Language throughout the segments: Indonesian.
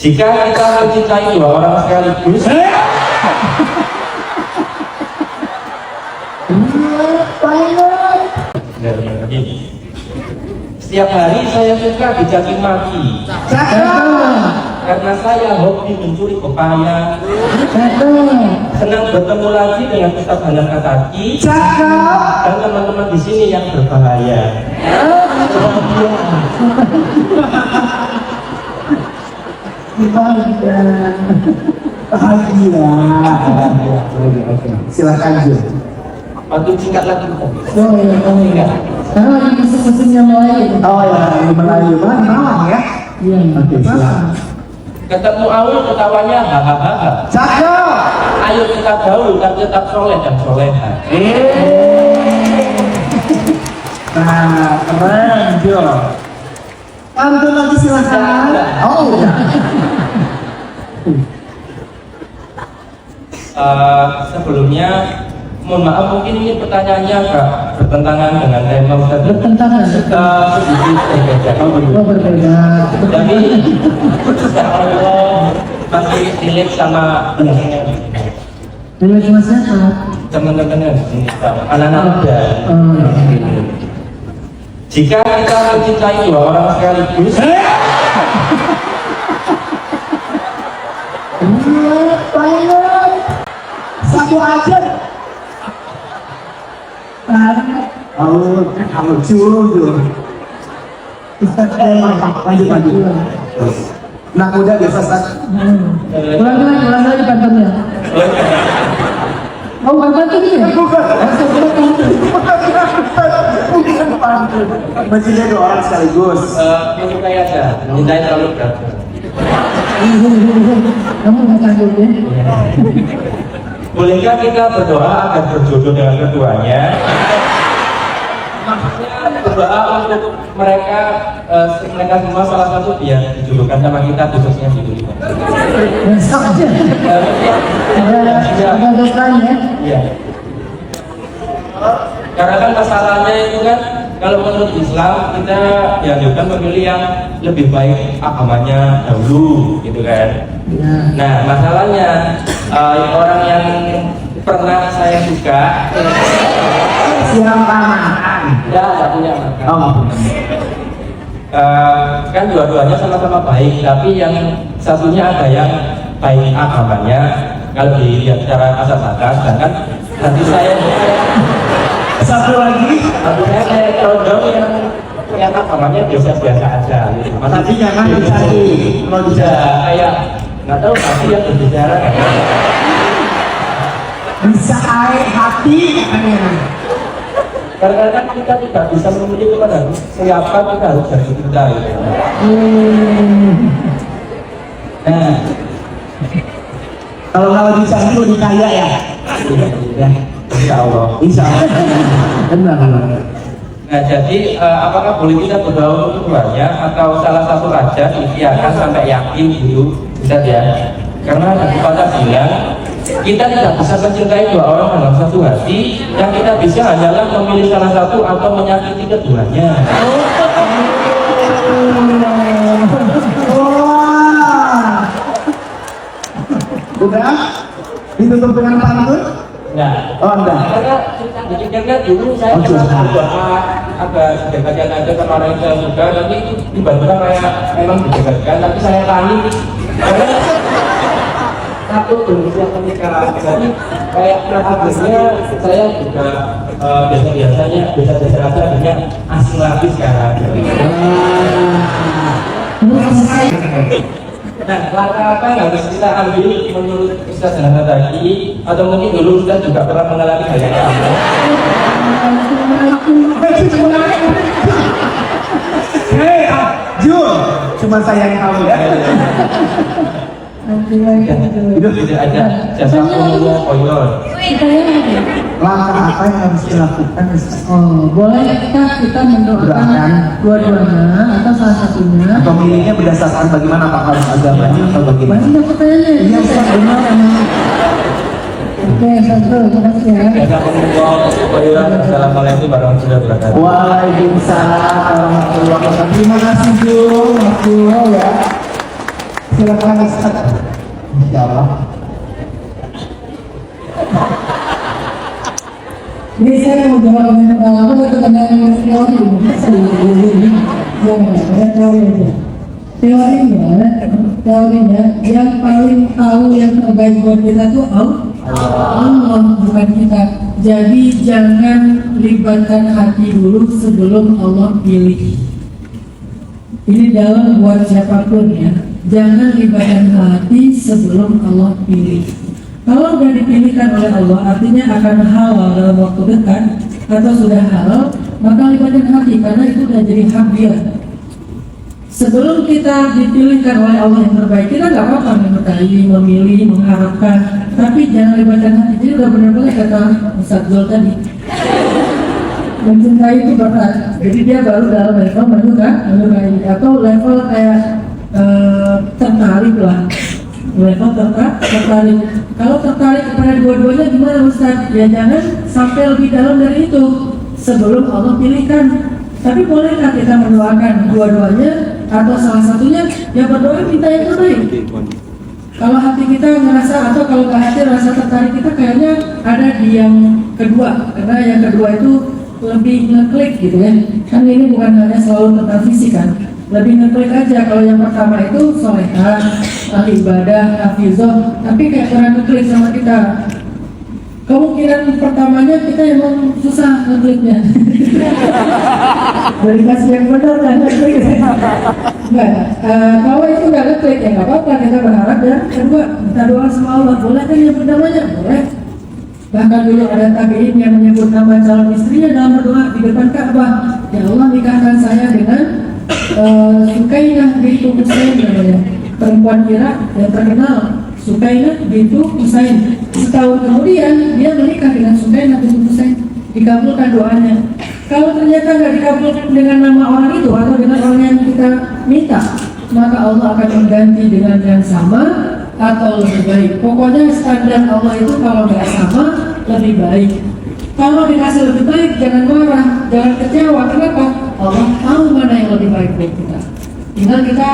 Jika kita mencintai dua orang sekaligus, setiap hari saya suka dicaci maki karena saya hobi mencuri pepaya, senang bertemu lagi dengan Ustaz Hanan Kataki dan teman-teman di sini yang berbahaya. Bahagia. Silakan Jun. Waktu singkat lagi. Sekarang lagi musim-musimnya Melayu. Oh ya, di Melayu. Malang ya? Iya. Oke, silakan. Ketemu Aul ketawanya hahaha. Cakep. Ayo kita gaul tapi tetap soleh dan soleha. Nah, keren Jo. Pantun lagi silakan. Oh ya. Sebelumnya mohon maaf mungkin ini pertanyaannya agak bertentangan dengan tema Ustaz. Bertentangan. Sedikit berbeda. Tapi Allah masih relate sama Relate masnya apa? teman-teman anak-anak muda. Jika kita mencintai dua orang sekaligus, satu aja. Lucu. Lanjut. Nah, udah biasa Ustaz. Ulang lagi pantunnya. Oh, bukan pantun ya? Bukan pantun. Mencintai dua orang sekaligus. menyukai aja, mencintai terlalu berat. Kamu nggak sanggup ya? Bolehkah kita berdoa agar berjodoh dengan keduanya? Maksudnya berdoa untuk mereka semua salah satu biar dijodohkan sama kita khususnya di dunia. Besok aja. Ada doanya ya? Iya. Karena kan masalahnya itu kan kalau menurut Islam kita dianjurkan memilih yang lebih baik agamanya dahulu, gitu kan? Ya. Nah masalahnya orang yang pernah saya suka Siapa makan? nggak punya makan. Oh, Kan dua-duanya sama-sama baik, tapi yang satunya ada yang baik agamanya kalau dilihat secara kasat mata, sedangkan hati saya satu lagi. satunya kayak condong yang agamanya biasa-biasa aja. Gitu. Tapi jangan dicari. Kalau bisa dicari kayak nggak tahu hati yang berbicara kan? bisa air hati. Karena kan kita tidak bisa memilih kepada siapa kita harus jadi kita. Gitu. Nah, Kalau dicari lebih kaya ya. ya, insya Allah. Insya Allah. Benar. Nah, jadi apakah boleh kita berdoa untuk keduanya atau salah satu aja diikhtiarkan sampai yakin dulu, bisa ya? Karena ada pepatah bilang kita tidak bisa mencintai dua orang dalam satu hati, yang kita bisa hanyalah memilih salah satu atau menyakiti keduanya. Wah. Udah? Ditutup dengan pantun? Nah, Oh, enggak. karena dipikirkan dulu saya kenal agak dekatkan aja sama orang yang saya suka, tapi tiba-tiba kayak memang didekatkan, tapi saya panik karena takut belum siap menikah. Jadi kayak akhirnya saya juga biasa-biasa aja dengan asing lagi sekarang. Nah, langkah apa yang harus kita ambil menurut Ustaz Hanan tadi, atau mungkin dulu Ustaz juga pernah mengalami hal yang sama? Hei, Jul, cuma saya yang tahu ya. Itu tidak ada jasa umum koyor. Langkah apa yang harus dilakukan? Oh, bolehkah kita mendoakan dua-duanya atau salah satunya? Atau milihnya berdasarkan bagaimana, apa harus agamanya atau bagaimana? Banyak pertanyaannya. Iya, Ustaz, benar emang. Oke, satu, makasih ya. Jasa umum koyor. Assalamualaikum warahmatullahi wabarakatuh. Waalaikumsalam warahmatullahi wabarakatuh. Terima kasih Jul, Mas Jul ya. Silakan Ustaz. Insya Allah. Ini saya mau jawab dengan pengalaman atau dengan teori? Teorinya yang paling tahu yang terbaik buat kita tuh Allah, bukan kita. Jadi jangan libatkan hati dulu sebelum Allah pilih. Ini dalam buat siapapun ya. Jangan libatkan hati sebelum Allah pilih. Kalau sudah dipilihkan oleh Allah, artinya akan halal dalam waktu dekat atau sudah halal, maka libatkan hati karena itu sudah jadi hak dia. Sebelum kita dipilihkan oleh Allah yang terbaik, kita nggak apa-apa menyukai, memilih, mengharapkan, tapi jangan libatkan hati. Jadi udah benar-benar kata Ustaz Zul tadi, mencintai itu berat. Jadi dia baru dalam level menyukai atau level kayak tertarik lah. Level tertarik. Kalau tertarik kepada dua-duanya gimana Ustaz? Ya jangan sampai lebih dalam dari itu sebelum Allah pilihkan. Tapi bolehkah kita mendoakan dua-duanya atau salah satunya? Ya berdoa minta yang terbaik. Kalau hati kita merasa atau kalau hati rasa tertarik kita kayaknya ada di yang kedua, karena yang kedua itu lebih ngeklik gitu ya. Kan ini bukan hanya selalu tentang fisik kan. Lebih ngeklik aja. Kalau yang pertama itu solehah, ahli ibadah, hafizah, tapi kayak kurang ngeklik sama kita. Kemungkinan pertamanya kita emang susah ngekliknya. Dari kasih yang benar kan ngeklik. Enggak, kalau itu nggak ngeklik ya nggak apa-apa, kita berharap dan kedua kita doa sama Allah. Boleh kan yang namanya? Boleh. Bahkan dulu ada tabiin yang menyebut nama calon istrinya dalam berdoa di depan Ka'bah. Ya Allah, nikahkan saya dengan Sukainah bintu Husain namanya, perempuan Irak yang terkenal. Sukainah bintu Husain. Setahun kemudian dia menikah dengan Sukainah bintu Husain. Dikabulkan doanya. Kalau ternyata nggak dikabulkan dengan nama orang itu atau dengan orang yang kita minta, maka Allah akan mengganti dengan yang sama atau lebih baik. Pokoknya standar Allah itu kalau nggak sama lebih baik. Kalau dikasih lebih baik jangan marah, jangan kecewa. Kenapa? Allah tahu mana yang lebih baik buat kita. Tinggal kita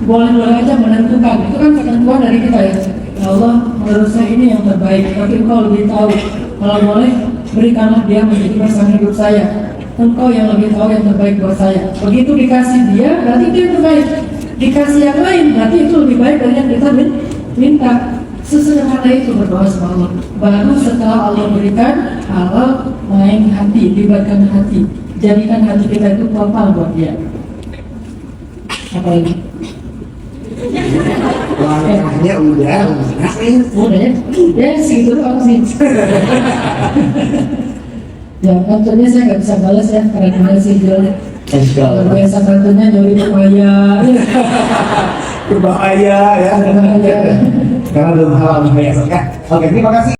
boleh-boleh aja menentukan. Itu kan ketentuan dari kita ya. Ya Allah, menurut saya ini yang terbaik. Tapi Engkau lebih tahu. Kalau boleh berikanlah dia menjadi pasangan hidup saya. Engkau yang lebih tahu yang terbaik buat saya. Begitu dikasih dia, berarti itu yang terbaik. Dikasih yang lain, berarti itu lebih baik dari yang kita minta. Sesederhana itu berdoa sama Allah. Baru setelah Allah berikan, halal main hati, libatkan hati. Jadikan hati kita itu total buat dia. Apa lagi? Wah, udah ya? Ya segitu doang sih. Ya kantornya saya nggak bisa balas ya karena kemarin sih jualnya. Biasa kantornya nyuri berbahaya ya. Karena belum halal bahaya. Oke, terima kasih.